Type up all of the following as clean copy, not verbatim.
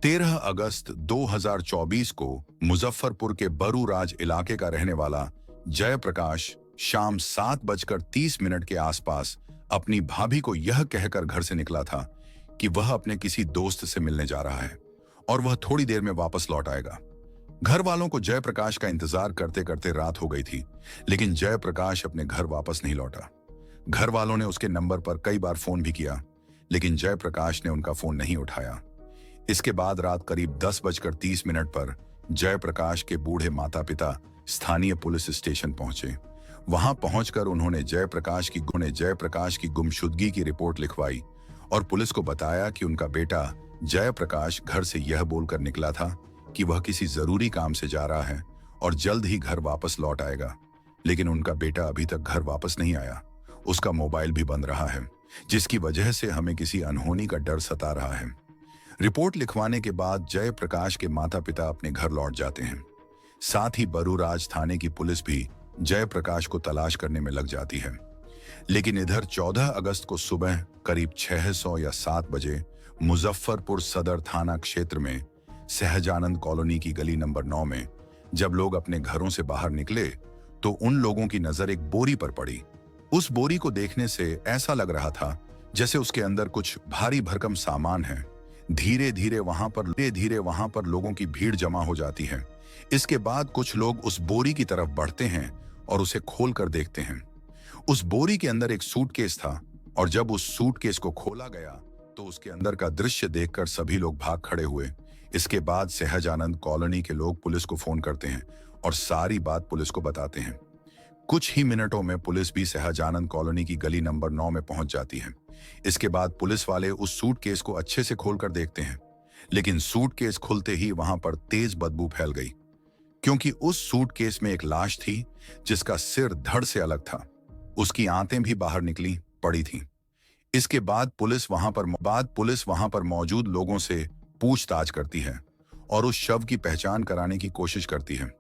13 अगस्त 2024 को मुजफ्फरपुर के बरूराज इलाके का रहने वाला जयप्रकाश शाम 7:30 के आसपास अपनी भाभी को यह कहकर घर से निकला था कि वह अपने किसी दोस्त से मिलने जा रहा है और वह थोड़ी देर में वापस लौट आएगा। घर वालों को जयप्रकाश का इंतजार करते करते रात हो गई थी, लेकिन जयप्रकाश अपने घर वापस नहीं लौटा। घर वालों ने उसके नंबर पर कई बार फोन भी किया, लेकिन जयप्रकाश ने उनका फोन नहीं उठाया। इसके बाद रात करीब 10:30 पर जयप्रकाश के बूढ़े माता पिता स्थानीय पुलिस स्टेशन पहुंचे। वहां पहुंचकर उन्होंने जयप्रकाश की गुमशुदगी की रिपोर्ट लिखवाई और पुलिस को बताया कि उनका बेटा जयप्रकाश घर से यह बोलकर निकला था कि वह किसी जरूरी काम से जा रहा है और जल्द ही घर वापस लौट आएगा, लेकिन उनका बेटा अभी तक घर वापस नहीं आया। उसका मोबाइल भी बंद रहा है, जिसकी वजह से हमें किसी अनहोनी का डर सता रहा है। रिपोर्ट लिखवाने के बाद जयप्रकाश के माता पिता अपने घर लौट जाते हैं। साथ ही बरूराज थाने की पुलिस भी जयप्रकाश को तलाश करने में लग जाती है। लेकिन इधर 14 अगस्त को सुबह करीब 600 या 7 बजे मुजफ्फरपुर सदर थाना क्षेत्र में सहजानंद कॉलोनी की गली नंबर 9 में जब लोग अपने घरों से बाहर निकले तो उन लोगों की नजर एक बोरी पर पड़ी। उस बोरी को देखने से ऐसा लग रहा था जैसे उसके अंदर कुछ भारी भरकम सामान है। धीरे धीरे वहां पर लोगों की भीड़ जमा हो जाती है। इसके बाद कुछ लोग उस बोरी की तरफ बढ़ते हैं और उसे खोल कर देखते हैं। उस बोरी के अंदर एक सूटकेस था और जब उस सूटकेस को खोला गया तो उसके अंदर का दृश्य देखकर सभी लोग भाग खड़े हुए। इसके बाद सहजानंद कॉलोनी के लोग पुलिस को फोन करते हैं और सारी बात पुलिस को बताते हैं। कुछ ही मिनटों में पुलिस भी सहजानंद कॉलोनी की गली नंबर 9 में पहुंच जाती है। इसके बाद पुलिस वाले उस सूटकेस को अच्छे से खोलकर देखते हैं, लेकिन सूटकेस खुलते ही वहां पर तेज बदबू फैल गई, क्योंकि उस सूटकेस में एक लाश थी जिसका सिर धड़ से अलग था। उसकी आंतें भी बाहर निकली पड़ी थीं। इसके बाद पुलिस वहां पर मौजूद लोगों से पूछताछ करती है और उस शव की पहचान कराने की कोशिश करती है,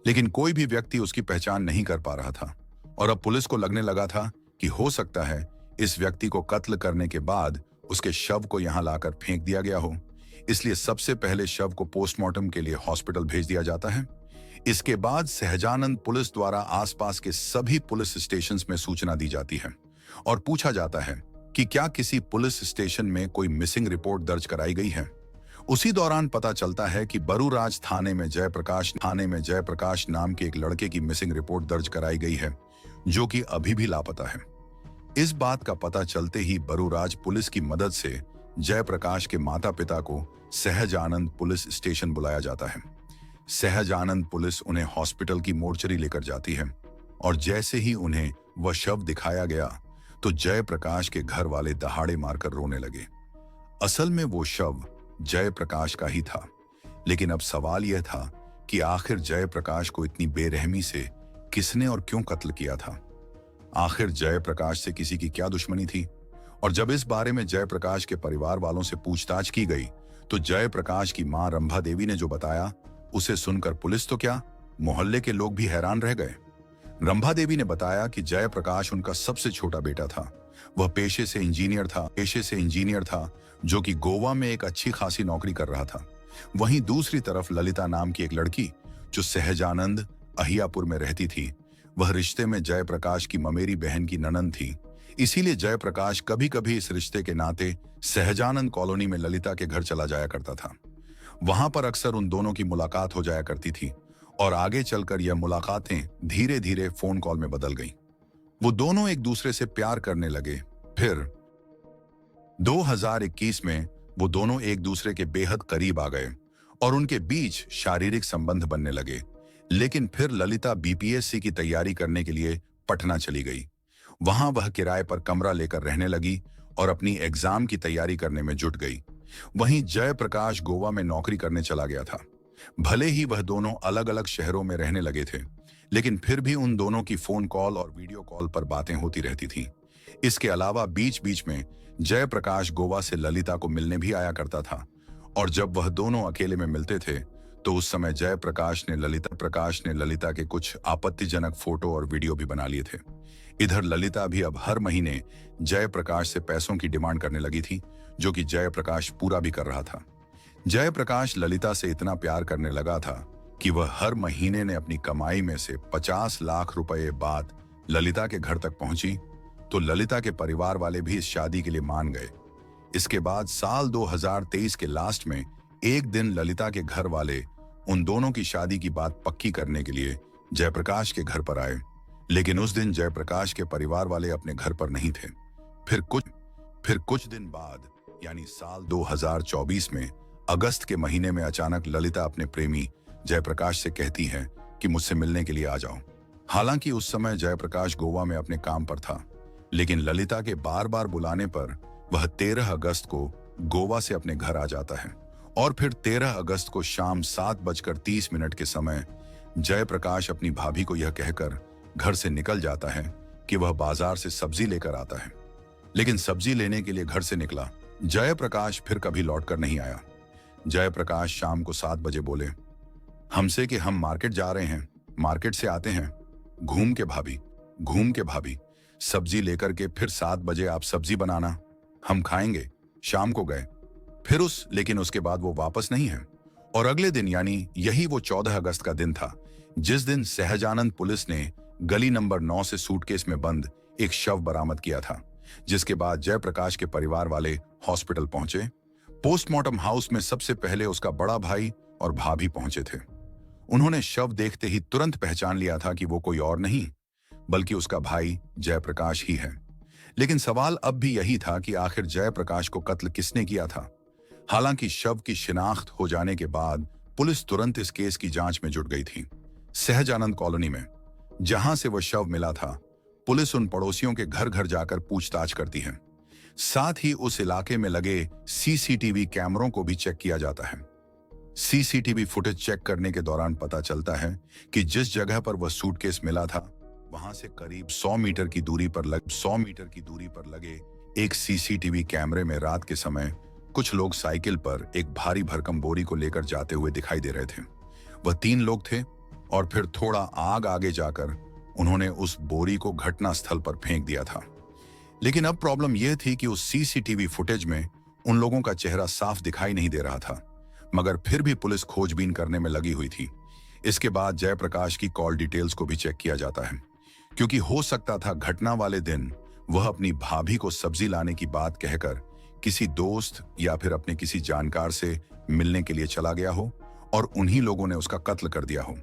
लेकिन कोई भी व्यक्ति उसकी पहचान नहीं कर पा रहा था और अब पुलिस को लगने लगा था कि हो सकता है इस व्यक्ति को कत्ल करने के बाद उसके शव को यहां लाकर फेंक दिया गया हो। इसलिए सबसे पहले शव को पोस्टमार्टम के लिए हॉस्पिटल भेज दिया जाता है। इसके बाद सहजानंद पुलिस द्वारा आसपास के सभी पुलिस स्टेशंस में सूचना दी जाती है और पूछा जाता है कि क्या किसी पुलिस स्टेशन में कोई मिसिंग रिपोर्ट दर्ज कराई गई है। उसी दौरान पता चलता है कि बरूराज थाने में जयप्रकाश नाम के एक लड़के की मिसिंग रिपोर्ट दर्ज कराई गई है, जो कि अभी भी लापता है। इस बात का पता चलते ही बरूराज पुलिस की मदद से जयप्रकाश के माता पिता को सहजानंद पुलिस स्टेशन बुलाया जाता है। सहजानंद पुलिस उन्हें हॉस्पिटल की मोर्चरी लेकर जाती है और जैसे ही उन्हें वह शव दिखाया गया तो जयप्रकाश के घर वाले दहाड़े मारकर रोने लगे। असल में वो शव जयप्रकाश का ही था, लेकिन अब सवाल यह था कि आखिर जयप्रकाश को इतनी बेरहमी से किसने और क्यों कत्ल किया था। आखिर जयप्रकाश से किसी की क्या दुश्मनी थी। और जब इस बारे में जयप्रकाश के परिवार वालों से पूछताछ की गई तो जयप्रकाश की मां रंभा देवी ने जो बताया उसे सुनकर पुलिस तो क्या, मोहल्ले के लोग भी हैरान रह गए। रंभा देवी ने बताया कि जयप्रकाश उनका सबसे छोटा बेटा था। वह पेशे से इंजीनियर था जो कि गोवा में एक अच्छी खासी नौकरी कर रहा था। वहीं दूसरी तरफ ललिता नाम की एक लड़की जो सहजानंद अहियापुर में रहती थी, वह रिश्ते में जयप्रकाश की ममेरी बहन की ननंद थी। इसीलिए जयप्रकाश कभी कभी इस रिश्ते के नाते सहजानंद कॉलोनी में ललिता के घर चला जाया करता था। वहां पर अक्सर उन दोनों की मुलाकात हो जाया करती थी और आगे चलकर यह मुलाकातें धीरे धीरे फोन कॉल में बदल गईं। वो दोनों एक दूसरे से प्यार करने लगे। फिर 2021 में वो दोनों एक दूसरे के बेहद करीब आ गए और उनके बीच शारीरिक संबंध बनने लगे। लेकिन फिर ललिता बीपीएससी की तैयारी करने के लिए पटना चली गई। वहां वह किराए पर कमरा लेकर रहने लगी और अपनी एग्जाम की तैयारी करने में जुट गई। वहीं जयप्रकाश गोवा में नौकरी करने चला गया था। भले ही वह दोनों अलग अलग शहरों में रहने लगे थे, लेकिन फिर भी उन दोनों की फोन कॉल और वीडियो कॉल पर बातें होती रहती थीं। इसके अलावा बीच बीच में जयप्रकाश गोवा से ललिता को मिलने भी आया करता था और जब वह दोनों अकेले में मिलते थे तो उस समय जयप्रकाश ने ललिता के कुछ आपत्तिजनक फोटो और वीडियो भी बना लिए थे। इधर ललिता भी अब हर महीने जयप्रकाश से पैसों की डिमांड करने लगी थी, जो कि जयप्रकाश पूरा भी कर रहा था। जयप्रकाश ललिता से इतना प्यार करने लगा था कि वह हर महीने ने अपनी कमाई में से 50 लाख रुपए बाद ललिता के घर तक पहुंची तो ललिता के परिवार वाले भी इस शादी के लिए मान गए। इसके बाद साल 2023 के लास्ट में एक दिन ललिता के घर वाले उन दोनों की शादी की बात पक्की करने के लिए जयप्रकाश के घर पर आए, लेकिन उस दिन जयप्रकाश के परिवार वाले अपने घर पर नहीं थे। फिर कुछ दिन बाद यानी साल 2024 में अगस्त के महीने में अचानक ललिता अपने प्रेमी जयप्रकाश से कहती है कि मुझसे मिलने के लिए आ जाओ। हालांकि उस समय जयप्रकाश गोवा में अपने काम पर था, लेकिन ललिता के बार बार बुलाने पर वह 13 अगस्त को गोवा से अपने घर आ जाता है और फिर 13 अगस्त को शाम 7:30 के समय जयप्रकाश अपनी भाभी को यह कहकर घर से निकल जाता है कि वह बाजार से सब्जी लेकर आता है। लेकिन सब्जी लेने के लिए घर से निकला जयप्रकाश फिर कभी लौटकर नहीं आया। जयप्रकाश शाम को 7 बजे बोले हमसे कि हम मार्केट जा रहे हैं, मार्केट से आते हैं, घूम के भाभी सब्जी लेकर के फिर 7 बजे आप सब्जी बनाना, हम खाएंगे। शाम को गए लेकिन उसके बाद वो वापस नहीं है। और अगले दिन यानी यही वो 14 अगस्त का दिन था जिस दिन सहजानंद पुलिस ने गली नंबर 9 से सूटकेस में बंद एक शव बरामद किया था, जिसके बाद जयप्रकाश के परिवार वाले हॉस्पिटल पहुंचे। पोस्टमार्टम हाउस में सबसे पहले उसका बड़ा भाई और भाभी पहुंचे थे। उन्होंने शव देखते ही तुरंत पहचान लिया था कि वो कोई और नहीं बल्कि उसका भाई जयप्रकाश ही है। लेकिन सवाल अब भी यही था कि आखिर जयप्रकाश को कत्ल किसने किया था। हालांकि शव की शिनाख्त हो जाने के बाद पुलिस तुरंत इस केस की जांच में जुट गई थी। सहजानंद कॉलोनी में जहां से वह शव मिला था, पुलिस उन पड़ोसियों के घर घर जाकर पूछताछ करती है। साथ ही उस इलाके में लगे सीसीटीवी कैमरों को भी चेक किया जाता है। सीसीटीवी फुटेज चेक करने के दौरान पता चलता है कि जिस जगह पर वह सूटकेस मिला था वहां से करीब 100 मीटर की दूरी पर लगे एक सीसीटीवी कैमरे में रात के समय कुछ लोग साइकिल पर एक भारी भरकम बोरी को लेकर जाते हुए दिखाई दे रहे थे। वह 3 लोग थे और फिर थोड़ा आगे जाकर उन्होंने उस बोरी को घटना स्थल पर फेंक दिया था। लेकिन अब प्रॉब्लम यह थी कि उस सीसीटीवी फुटेज में उन लोगों का चेहरा साफ दिखाई नहीं दे रहा था, मगर फिर भी पुलिस खोजबीन करने में लगी हुई थी। इसके बाद जयप्रकाश की कॉल डिटेल्स को भी चेक किया जाता है, क्योंकि हो सकता था घटना वाले दिन वह अपनी भाभी को सब्जी लाने की बात कहकर किसी दोस्त या फिर अपने किसी जानकार से मिलने के लिए चला गया हो और उन्हीं लोगों ने उसका कत्ल कर दिया हो।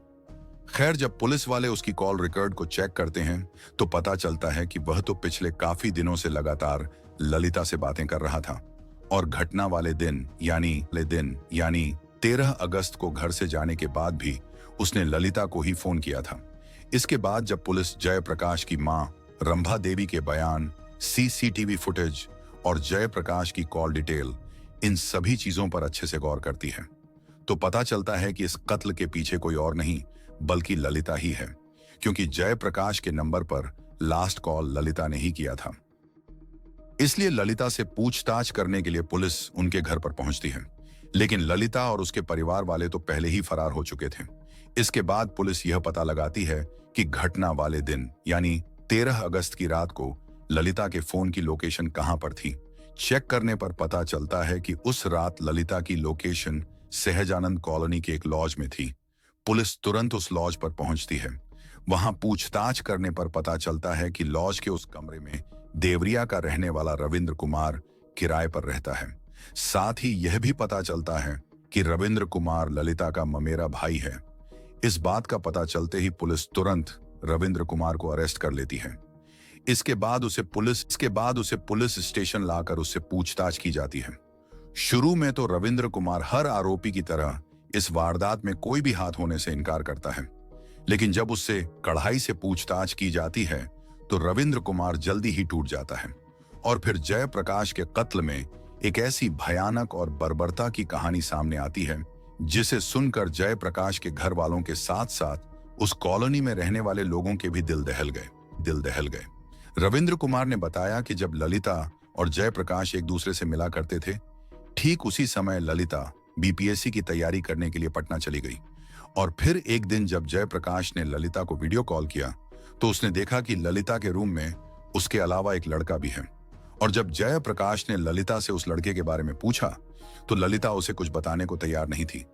खैर, जब पुलिस वाले उसकी कॉल रिकॉर्ड को चेक करते हैं तो पता चलता है कि वह तो पिछले काफी दिनों से लगातार ललिता से बातें कर रहा था और घटना वाले दिन यानी 13 अगस्त को घर से जाने के बाद भी उसने ललिता को ही फोन किया था। इसके बाद जब पुलिस जयप्रकाश की मां रंभा देवी के बयान, सीसीटीवी फुटेज और जयप्रकाश की कॉल डिटेल, इन सभी चीजों पर अच्छे से गौर करती है तो पता चलता है कि इस कत्ल के पीछे कोई और नहीं बल्कि ललिता ही है, क्योंकि जयप्रकाश के नंबर पर लास्ट कॉल ललिता ने ही किया था। इसलिए ललिता से पूछताछ करने के लिए पुलिस उनके घर पर पहुंचती है, लेकिन ललिता और उसके परिवार वाले तो पहले ही फरार हो चुके थे। इसके बाद पुलिस यह पता लगाती है कि घटना वाले दिन यानी 13 अगस्त की रात को ललिता के फोन की लोकेशन कहां पर थी। चेक करने पर पता चलता है कि उस रात ललिता की लोकेशन सहजानंद कॉलोनी के एक लॉज में थी। पुलिस तुरंत उस लॉज पर पहुंचती है। वहां पूछताछ करने पर पता चलता है कि लॉज के उस कमरे में देवरिया का रहने वाला रविंद्र कुमार किराए पर रहता है। साथ ही यह भी पता चलता है कि रविंद्र कुमार ललिता का ममेरा भाई है। इस बात का पता चलते ही पुलिस तुरंत रविंद्र कुमार को अरेस्ट कर लेती है। इसके बाद उसे पुलिस स्टेशन लाकर उससे पूछताछ की जाती है। शुरू में तो रविंद्र कुमार हर आरोपी की तरह इस वारदात में कोई भी हाथ होने से इनकार करता है, लेकिन जब उससे कड़ाई से पूछताछ की जाती है तो रविंद्र कुमार जल्दी ही टूट जाता है और फिर जयप्रकाश के कत्ल में एक ऐसी भयानक और बर्बरता की कहानी सामने आती है जिसे सुनकर जयप्रकाश के घर वालों के साथ साथ उस कॉलोनी में रहने वाले लोगों के भी दिल दहल गए। रविंद्र कुमार ने बताया कि जब ललिता और जयप्रकाश एक दूसरे से मिला करते थे, ठीक उसी समय ललिता बीपीएससी की तैयारी करने के लिए पटना चली गई और फिर एक दिन जब जयप्रकाश ने ललिता को वीडियो कॉल किया तो उसने देखा कि ललिता के रूम में उसके अलावा एक लड़का भी है। और जब जयप्रकाश ने ललिता से उस लड़के के बारे में पूछा तो ललिता उसे कुछ बताने को तैयार नहीं थी।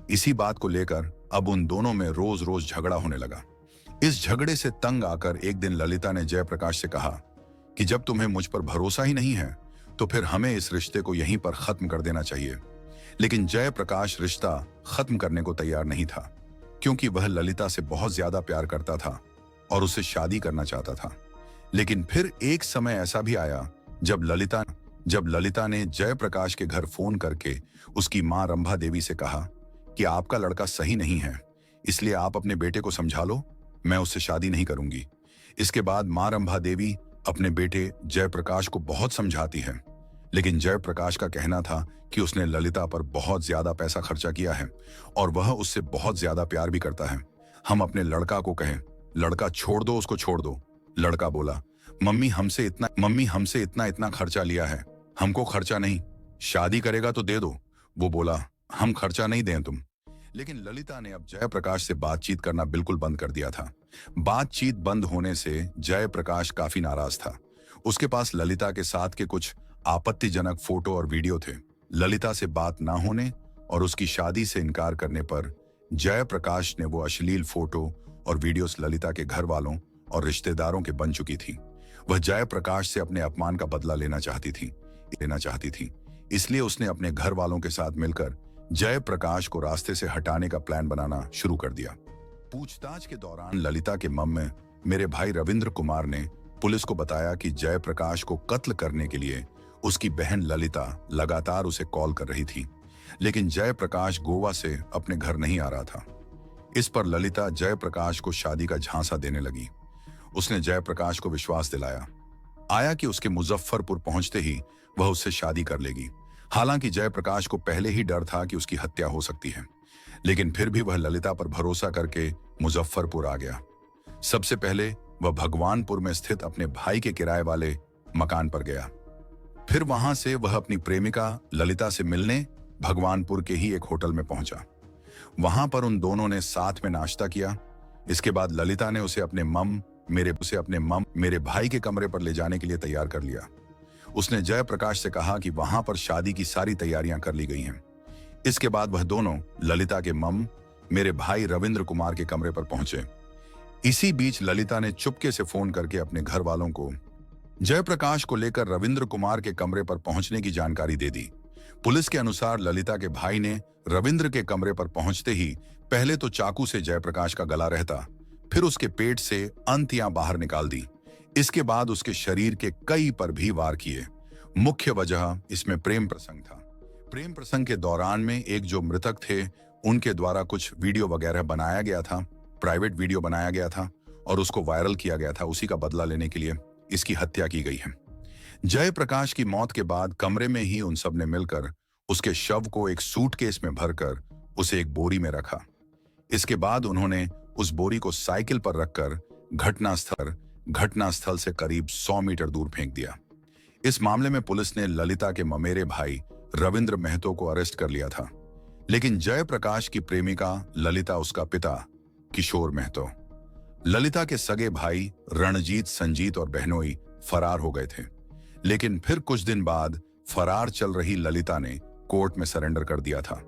इसी बात को लेकर अब उन दोनों में रोज रोज झगड़ा होने लगा। इस झगड़े से तंग आकर एक दिन ललिता ने जयप्रकाश से कहा कि जब तुम्हें मुझ पर भरोसा ही नहीं है तो फिर हमें इस रिश्ते को यहीं पर खत्म कर देना चाहिए। लेकिन जयप्रकाश रिश्ता खत्म करने को तैयार नहीं था, क्योंकि वह ललिता से बहुत ज्यादा प्यार करता था और उससे शादी करना चाहता था। लेकिन फिर एक समय ऐसा भी आया जब ललिता ने जयप्रकाश के घर फोन करके उसकी मां रंभा देवी से कहा कि आपका लड़का सही नहीं है, इसलिए आप अपने बेटे को समझा लो, मैं उससे शादी नहीं करूंगी। इसके बाद मां रंभा देवी अपने बेटे जयप्रकाश को बहुत समझाती है, लेकिन जयप्रकाश का कहना था कि उसने ललिता पर बहुत ज्यादा पैसा खर्चा किया है और वह उससे बहुत ज्यादा प्यार भी करता है। हम अपने लड़का को कहें, लड़का छोड़ दो, उसको छोड़ दो। लड़का बोला, मम्मी हमसे इतना खर्चा लिया है, हमको खर्चा नहीं, शादी करेगा तो दे दो। वो बोला, हम खर्चा नहीं दें तुम। लेकिन ललिता ने अब जयप्रकाश से बातचीत करना बिल्कुल बंद कर दिया था। बातचीत बंद होने से जयप्रकाश काफी नाराज था। उसके पास ललिता के साथ के कुछ आपत्तिजनक फोटो और वीडियो थे। ललिता से बात ना होने और उसकी शादी से इनकार करने पर जयप्रकाश ने वो अश्लील फोटो और वीडियोस ललिता के घर वालों और रिश्तेदारों के बन चुकी थी। वह जयप्रकाश से अपने अपमान का बदला लेना चाहती थी। इसलिए उसने अपने घर वालों के साथ मिलकर जयप्रकाश को रास्ते से हटाने का प्लान बनाना शुरू कर दिया। पूछताछ के दौरान ललिता के मम्मी मेरे भाई रविंद्र कुमार ने पुलिस को बताया कि जयप्रकाश को कत्ल करने के लिए उसकी बहन ललिता लगातार उसे कॉल कर रही थी, लेकिन जयप्रकाश गोवा से अपने घर नहीं आ रहा था। इस पर ललिता जयप्रकाश को शादी का झांसा देने लगी। उसने जयप्रकाश को विश्वास दिलाया कि उसके मुजफ्फरपुर पहुंचते ही वह उससे शादी कर लेगी। हालांकि जयप्रकाश को पहले ही डर था कि उसकी हत्या हो सकती है, लेकिन फिर भी वह ललिता पर भरोसा करके मुजफ्फरपुर आ गया। सबसे पहले वह भगवानपुर में स्थित अपने भाई के किराए वाले मकान पर गया। फिर वहां से वह अपनी प्रेमिका ललिता से मिलने भगवानपुर के ही एक होटल में पहुंचा। वहां पर उन दोनों ने साथ में नाश्ता किया। इसके बाद ललिता ने उसे अपने मेरे भाई के कमरे पर ले जाने के लिए तैयार कर लिया। उसने जयप्रकाश से कहा कि वहां पर शादी की सारी तैयारियां कर ली गई हैं। इसके बाद वह दोनों ललिता के मेरे भाई रविंद्र कुमार के कमरे पर पहुंचे। इसी बीच ललिता ने चुपके से फोन करके अपने घर वालों को जयप्रकाश को लेकर रविंद्र कुमार के कमरे पर पहुंचने की जानकारी दे दी। पुलिस के अनुसार ललिता के भाई ने रविंद्र के कमरे पर पहुंचते ही पहले तो चाकू से जयप्रकाश का गला रहता, फिर उसके पेट से अंतियां बाहर निकाल दी। इसके बाद उसके शरीर के कई पर भी वार किए। मुख्य वजह इसमें प्रेम प्रसंग था। प्रेम प्रसंग के दौरान में एक जो मृतक थे उनके द्वारा कुछ वीडियो वगैरह बनाया गया था, प्राइवेट वीडियो बनाया गया था और उसको वायरल किया गया था। उसी का बदला लेने के लिए इसकी हत्या की गई है। जयप्रकाश की मौत के बाद कमरे में ही उन सब ने मिलकर उसके शव को एक सूटकेस में भरकर उसे एक बोरी में रखा। इसके बाद उन्होंने उस बोरी को साइकिल पर रखकर घटनास्थल से करीब 100 मीटर दूर फेंक दिया। इस मामले में पुलिस ने ललिता के ममेरे भाई रविंद्र महतो को अरेस्ट कर लिया था, लेकिन जयप्रकाश की प्रेमिका ललिता, उसका पिता किशोर महतो, ललिता के सगे भाई रणजीत, संजीत और बहनोई फरार हो गए थे। लेकिन फिर कुछ दिन बाद फरार चल रही ललिता ने कोर्ट में सरेंडर कर दिया था।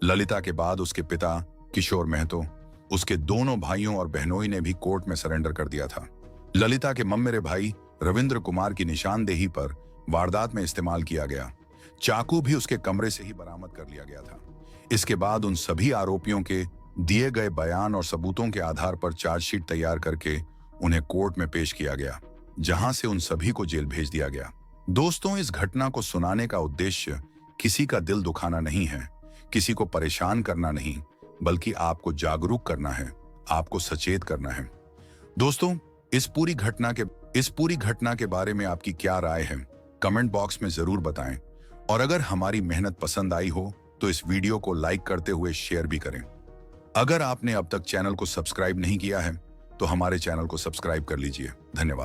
ललिता के बाद उसके पिता किशोर महतो, उसके दोनों भाइयों और बहनोई ने भी कोर्ट में सरेंडर कर दिया था। ललिता के ममेरे भाई रविंद्र कुमार की निशानदेही पर वारदात में इस्तेमाल किया गया चाकू भी उसके कमरे से ही बरामद कर लिया गया था। इसके बाद उन सभी आरोपियों के दिए गए बयान और सबूतों के आधार पर चार्जशीट तैयार करके उन्हें कोर्ट में पेश किया गया, जहां से उन सभी को जेल भेज दिया गया। दोस्तों, इस घटना को सुनाने का उद्देश्य किसी का दिल दुखाना नहीं है, किसी को परेशान करना नहीं, बल्कि आपको जागरूक करना है, आपको सचेत करना है। दोस्तों, इस पूरी घटना के बारे में आपकी क्या राय है, कमेंट बॉक्स में जरूर बताएं। और अगर हमारी मेहनत पसंद आई हो तो इस वीडियो को लाइक करते हुए शेयर भी करें। अगर आपने अब तक चैनल को सब्सक्राइब नहीं किया है तो हमारे चैनल को सब्सक्राइब कर लीजिए। धन्यवाद।